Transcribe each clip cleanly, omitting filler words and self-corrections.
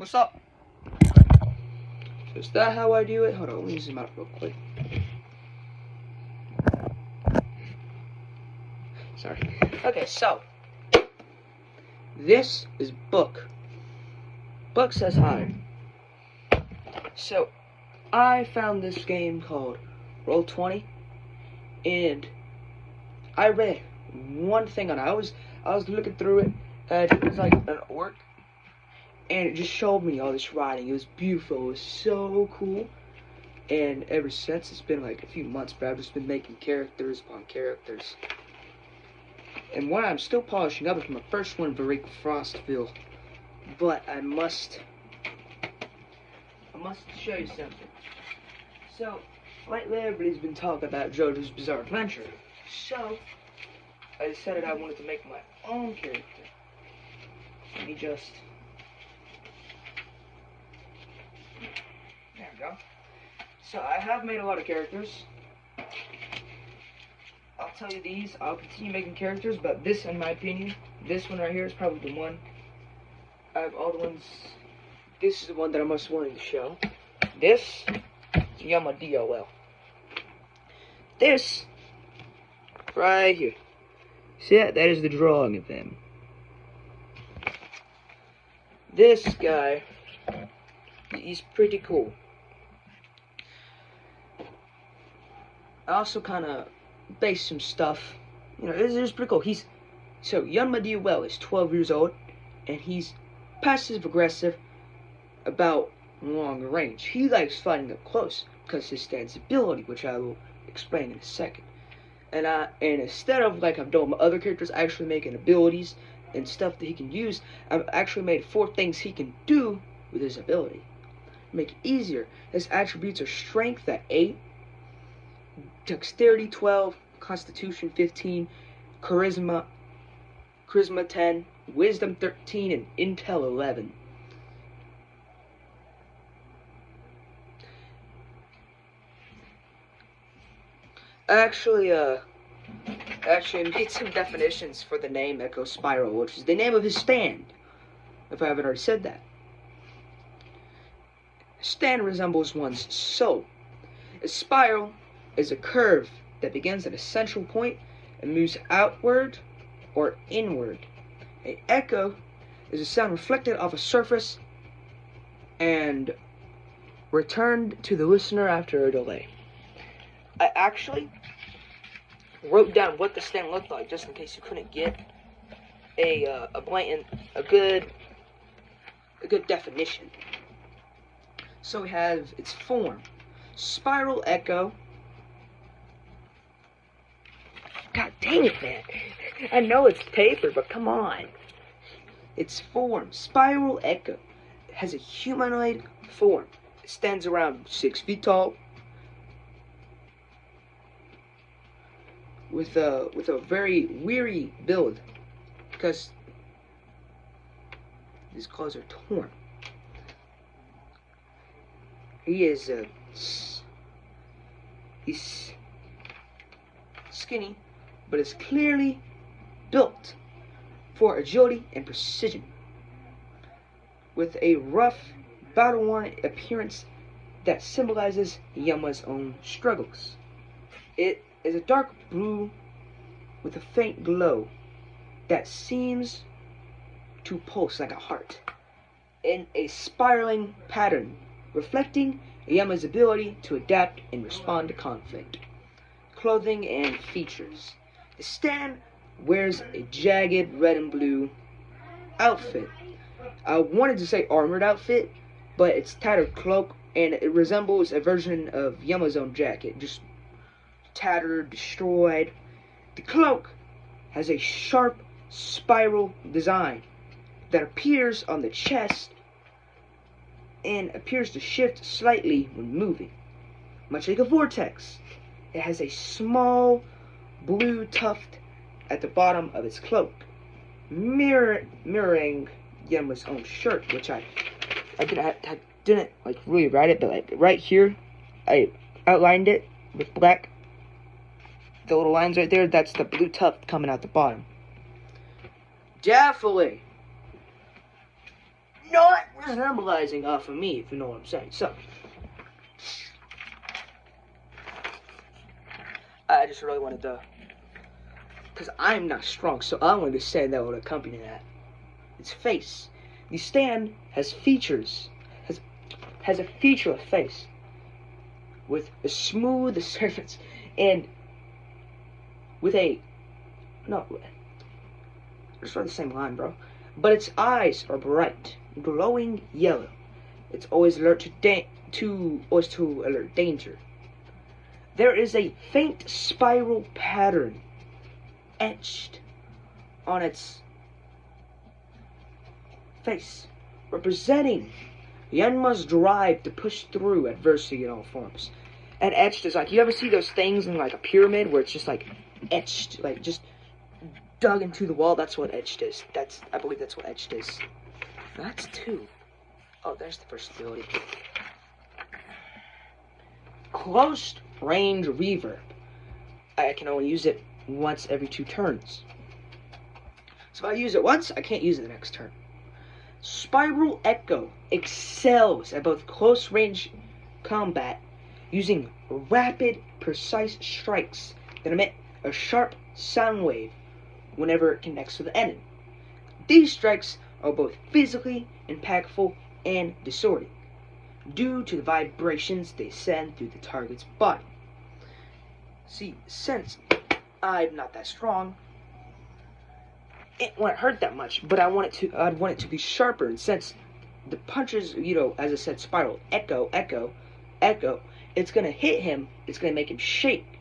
What's up? Is that how I do it? Hold on, let me zoom out real quick. Sorry. Okay, so this is Book. Book says hi. So I found this game called Roll20, and I read one thing on it. I was looking through it, and it was like an orc, and it just showed me all this writing. It was beautiful. It was so cool. And ever since, it's been like a few months, but I've just been making characters upon characters. And one I'm still polishing up is my first one, Varric Frostville. But I must show you something. So, lately everybody's been talking about JoJo's Bizarre Adventure. So, I decided I wanted to make my own character. Let me just... There we go. So, I have made a lot of characters. I'll tell you these. I'll continue making characters, but this, in my opinion, this one right here is probably the one. I have all the ones. This is the one that I'm most wanting to show. This is Yama DOL. This right here. See that? That is the drawing of them. This guy, he's pretty cool. I also kind of based some stuff. You know, it's pretty cool. So Yama DOL is 12 years old, and he's passive aggressive about long range. He likes fighting up close because his stance ability, which I will explain in a second. And instead of like I've done with my other characters, actually making abilities and stuff that he can use, I've actually made 4 things he can do with his ability. Make it easier. His attributes are strength at 8, dexterity 12, constitution 15, charisma 10, wisdom 13, and intel 11. I actually made some definitions for the name Echo Spiral, which is the name of his stand, if I haven't already said that. Stand resembles one's soul. A spiral is a curve that begins at a central point and moves outward or inward. An echo is a sound reflected off a surface and returned to the listener after a delay. I actually wrote down what the stand looked like just in case you couldn't get a good definition. So we have its form: spiral echo. God dang it, man. I know it's paper, but come on. Its form, spiral echo. It has a humanoid form. It stands around 6 feet tall. With a very weary build. Because his claws are torn. He's skinny, but is clearly built for agility and precision, with a rough, battle-worn appearance that symbolizes Yama's own struggles. It is a dark blue with a faint glow that seems to pulse like a heart in a spiraling pattern, reflecting Yama's ability to adapt and respond to conflict. Clothing and features. The stand wears a jagged red and blue outfit. I wanted to say armored outfit, but it's tattered cloak, and it resembles a version of Yama's own jacket, just tattered, destroyed. The cloak has a sharp spiral design that appears on the chest and appears to shift slightly when moving, much like a vortex. It has a small blue tuft at the bottom of its cloak, mirroring Yama's own shirt, which I didn't like really write it, but like right here, I outlined it with black. The little lines right there, that's the blue tuft coming out the bottom. Definitely. not resembling off of me, if you know what I'm saying. So, I just really wanted to, because I'm not strong, so I wanted to say that would accompany that. Its face. The stand has features, has a featureless face, with a smooth surface, and with a, no, just write the same line, bro. But its eyes are bright, glowing yellow. It's always alert to alert danger. There is a faint spiral pattern etched on its face, representing the utmost drive to push through adversity in all forms. And etched is like, you ever see those things in like a pyramid where it's just like etched, like just dug into the wall? That's what etched is. I believe that's what etched is. That's 2. Oh, there's the first ability. Close range reverb. I can only use it once every 2 turns. So if I use it once, I can't use it the next turn. Spiral Echo excels at both close range combat, using rapid, precise strikes that emit a sharp sound wave whenever it connects with the enemy. These strikes are both physically impactful and distorting, due to the vibrations they send through the target's body. See, since I'm not that strong, it won't hurt that much, but I'd want it to be sharper, and since the punches, you know, as I said, spiral, echo, it's gonna hit him, it's gonna make him shake,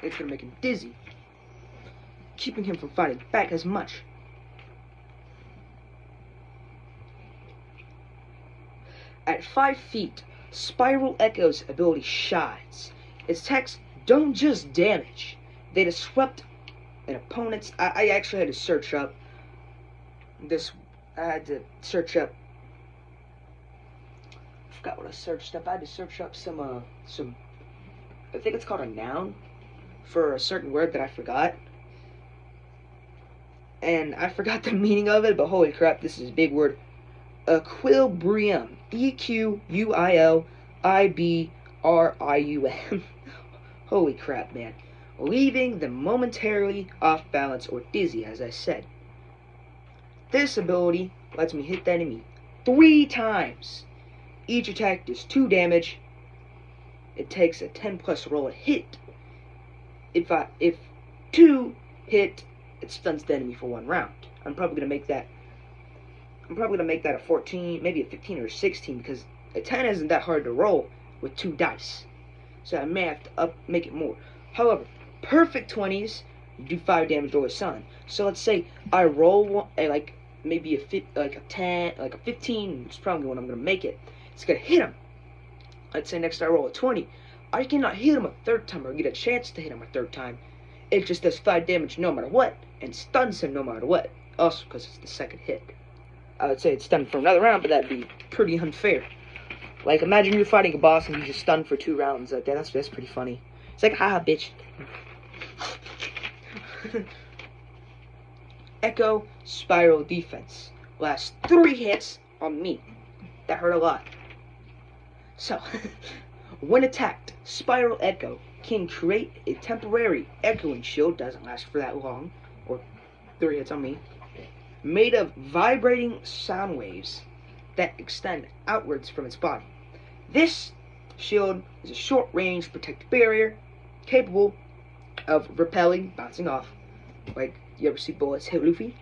it's gonna make him dizzy, keeping him from fighting back as much. At 5 feet, Spiral Echo's ability shines. Its attacks don't just damage, they disrupt an opponent's. I actually had to search up this. I had to search up. I forgot what I searched up. I had to search up some. I think it's called a noun for a certain word that I forgot, and I forgot the meaning of it. But holy crap, this is a big word. Equilibrium. Equilibrium. Holy crap, man. Leaving them momentarily off balance or dizzy, as I said. This ability lets me hit the enemy 3 times. Each attack does 2 damage. It takes a 10+ roll to hit. If 2 hit, it stuns the enemy for 1 round. I'm probably gonna make that a 14, maybe a 15 or a 16, because a 10 isn't that hard to roll with 2 dice. So I may have to make it more. However, perfect 20s do 5 damage to a sun. So let's say I roll one, like maybe a 10, like a 15. It's probably when I'm gonna make it. It's gonna hit him. Let's say next I roll a 20. I cannot hit him a 3rd time or get a chance to hit him a 3rd time. It just does 5 damage no matter what, and stuns him no matter what. Also because it's the 2nd hit. I would say it's stunned for another round, but that'd be pretty unfair. Like, imagine you're fighting a boss and you just stunned for 2 rounds. Like that's pretty funny. It's like, haha, bitch. Echo Spiral Defense. Last 3 hits on me. That hurt a lot. So, when attacked, Spiral Echo can create a temporary echoing shield. Doesn't last for that long. Or 3 hits on me. Made of vibrating sound waves that extend outwards from its body. This shield is a short-range protective barrier capable of repelling, bouncing off, like you ever see bullets hit Luffy,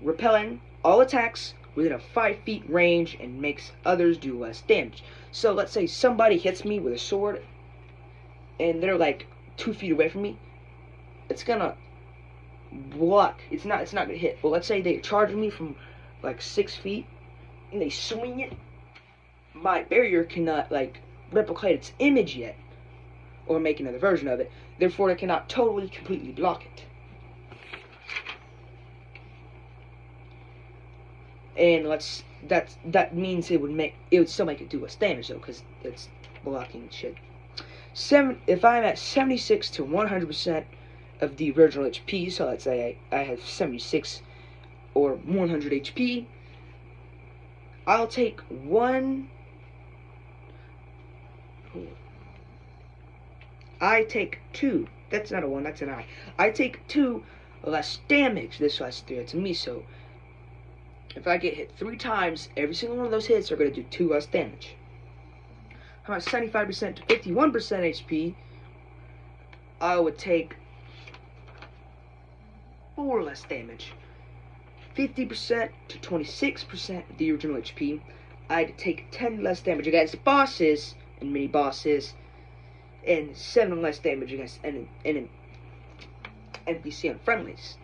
repelling all attacks within a 5 feet range and makes others do less damage. So let's say somebody hits me with a sword and they're like 2 feet away from me, it's gonna block. It's not gonna hit. But let's say they charge me from like 6 feet and they swing it, my barrier cannot like replicate its image yet or make another version of it, therefore it cannot totally completely block it. And that means it would still make it do less damage though, because it's blocking shit. If I'm at 76 to 100% of the original HP, so let's say I have 76 or 100 HP, I'll take one. I take two. That's not a one, that's an I. I take two less damage this last three. It's me, so if I get hit 3 times, every single one of those hits are going to do 2 less damage. How about 75% to 51% HP? I would take 4 less damage. 50% to 26% of the original HP. I'd take 10 less damage against bosses and mini bosses, and 7 less damage against an NPC unfriendlies.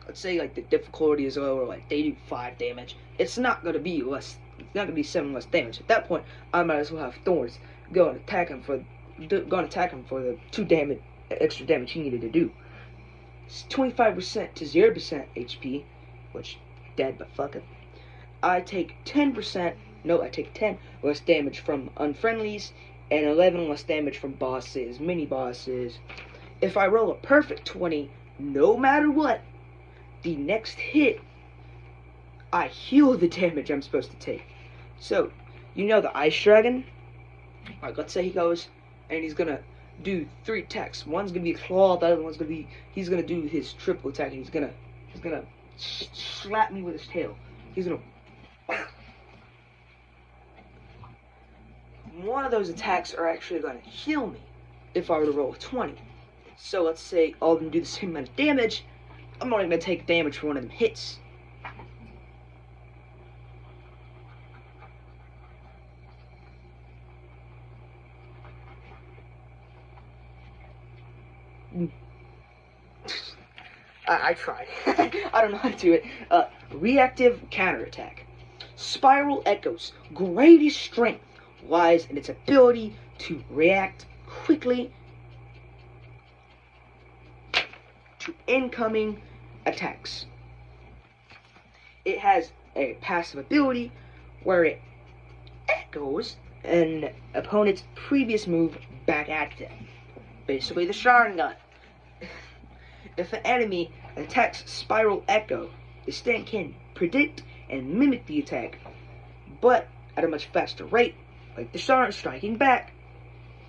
Let's say like the difficulty is lower, like they do 5 damage. It's not gonna be less. It's not gonna be 7 less damage. At that point, I might as well have Thorns go and attack him for the 2 damage extra damage he needed to do. It's 25% to 0% HP, which dead, but fuck it. I take 10%. No, I take 10 less damage from unfriendlies and 11 less damage from bosses, mini bosses. If I roll a perfect 20, no matter what, the next hit, I heal the damage I'm supposed to take. So, you know the Ice Dragon? Like, let's say he goes and he's gonna do 3 attacks. One's gonna be a claw, the other one's gonna be, he's gonna do his triple attack, and he's gonna slap me with his tail. He's gonna. One of those attacks are actually gonna heal me if I were to roll a 20. So let's say all of them do the same amount of damage. I'm only gonna take damage for one of them hits. I tried. I don't know how to do it. Reactive counterattack. Spiral Echo's greatest strength lies in its ability to react quickly to incoming attacks. It has a passive ability where it echoes an opponent's previous move back at them. Basically the Sharingan. If an enemy attacks Spiral Echo, the stand can predict and mimic the attack, but at a much faster rate, like the Sharingan striking back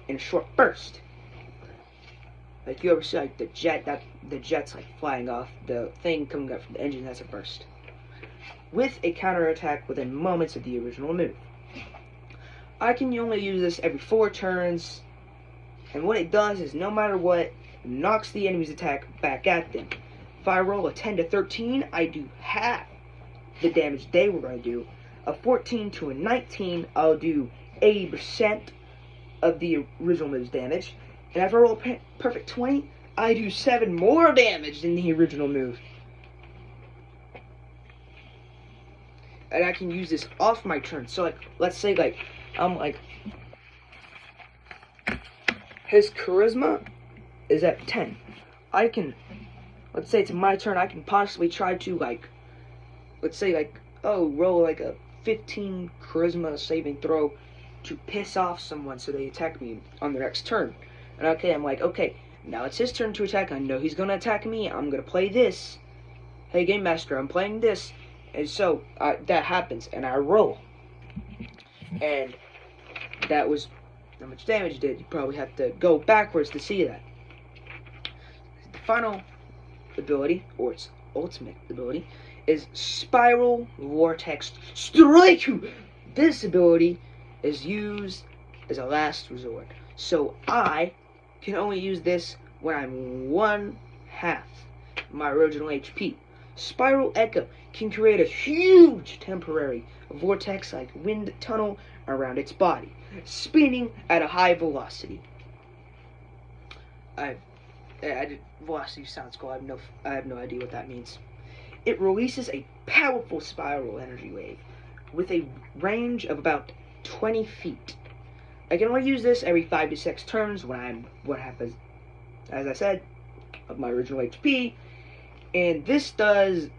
in a short burst. Like you ever see like the jet's like flying off, the thing coming up from the engine has a burst. With a counterattack within moments of the original move. I can only use this every 4 turns, and what it does is no matter what, it knocks the enemy's attack back at them. If I roll a 10 to 13, I do half the damage they were going to do. A 14 to a 19, I'll do 80% of the original move's damage. And if I roll a perfect 20, I do 7 more damage than the original move. And I can use this off my turn. So like, let's say like, I'm like, his charisma is at 10. I can, let's say it's my turn, I can possibly try to like, let's say like, oh, roll like a 15 charisma saving throw to piss off someone so they attack me on their next turn. And okay, I'm like, okay, now it's his turn to attack. I know he's gonna attack me. I'm gonna play this. Hey, Game Master, I'm playing this. And so that happens, and I roll. And that was how much damage it did. You probably have to go backwards to see that. The final ability, or its ultimate ability, is Spiral Vortex Strike. This ability is used as a last resort. So I can only use this when I'm 1/2 my original HP. Spiral Echo can create a huge temporary vortex-like wind tunnel around its body, spinning at a high velocity. Velocity sounds cool. I have no idea what that means. It releases a powerful spiral energy wave with a range of about 20 feet. I can only use this every 5 to 6 turns when I'm what happens, as I said, of my original HP. And this does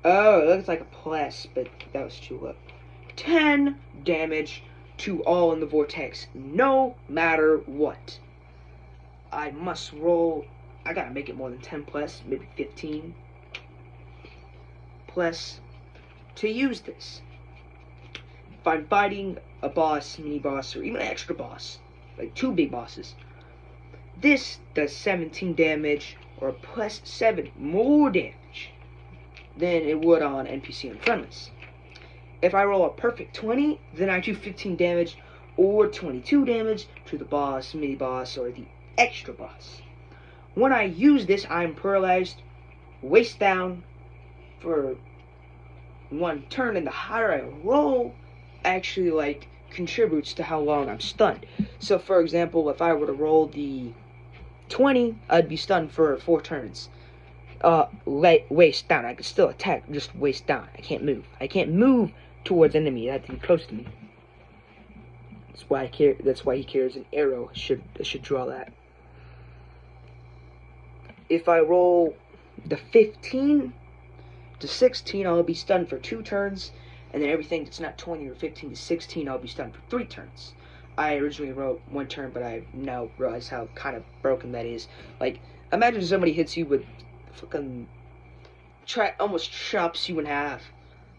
oh, it looks like a plus, but that was too low. 10 damage to all in the vortex, no matter what. I must roll. I gotta make it more than 10 plus, maybe 15 plus to use this. If I'm fighting a boss, mini boss, or even an extra boss, like 2 big bosses, this does 17 damage, or plus 7 more damage than it would on NPC and friendlies. If I roll a perfect 20, then I do 15 damage or 22 damage to the boss, mini boss, or the extra boss. When I use this, I'm paralyzed, waist down for 1 turn, and the higher I roll actually like contributes to how long I'm stunned. So for example, if I were to roll the 20, I'd be stunned for 4 turns. Waist down. I can still attack, just waist down. I can't move. I can't move towards enemy. They have to be close to me. That's why he carries an arrow. I should draw that. If I roll the 15 to 16, I'll be stunned for 2 turns, and then everything that's not 20 or 15 to 16, I'll be stunned for 3 turns. I originally wrote 1 turn, but I now realize how kind of broken that is. Like, imagine somebody hits you with fucking almost chops you in half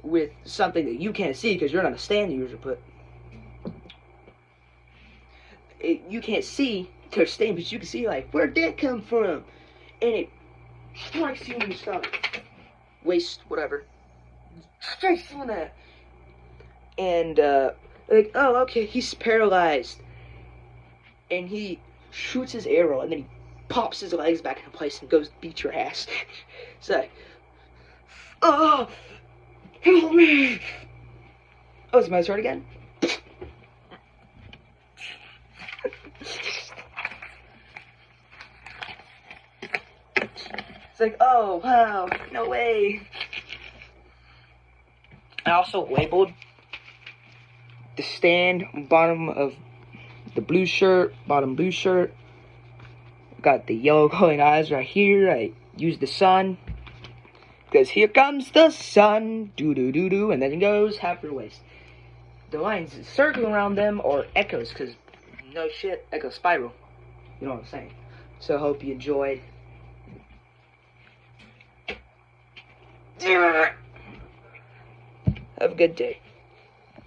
with something that you can't see because you're not a stand user, but you can't see their stain, but you can see, like, where'd that come from? And it strikes you in the stomach, waist, whatever, strikes you in that, and like, oh, okay, he's paralyzed, and he shoots his arrow, and then he pops his legs back into place and goes beat your ass. It's like, oh, help me! Oh, it's my turn again? It's like, oh, wow, no way. I also labeled the stand bottom of the blue shirt, bottom blue shirt. Got the yellow glowing eyes right here. I used the sun, because here comes the sun, doo-doo-doo-doo, and then it goes half your waist. The lines circling around them are echoes, because no shit, echo spiral. You know what I'm saying? So I hope you enjoyed. Have a good day.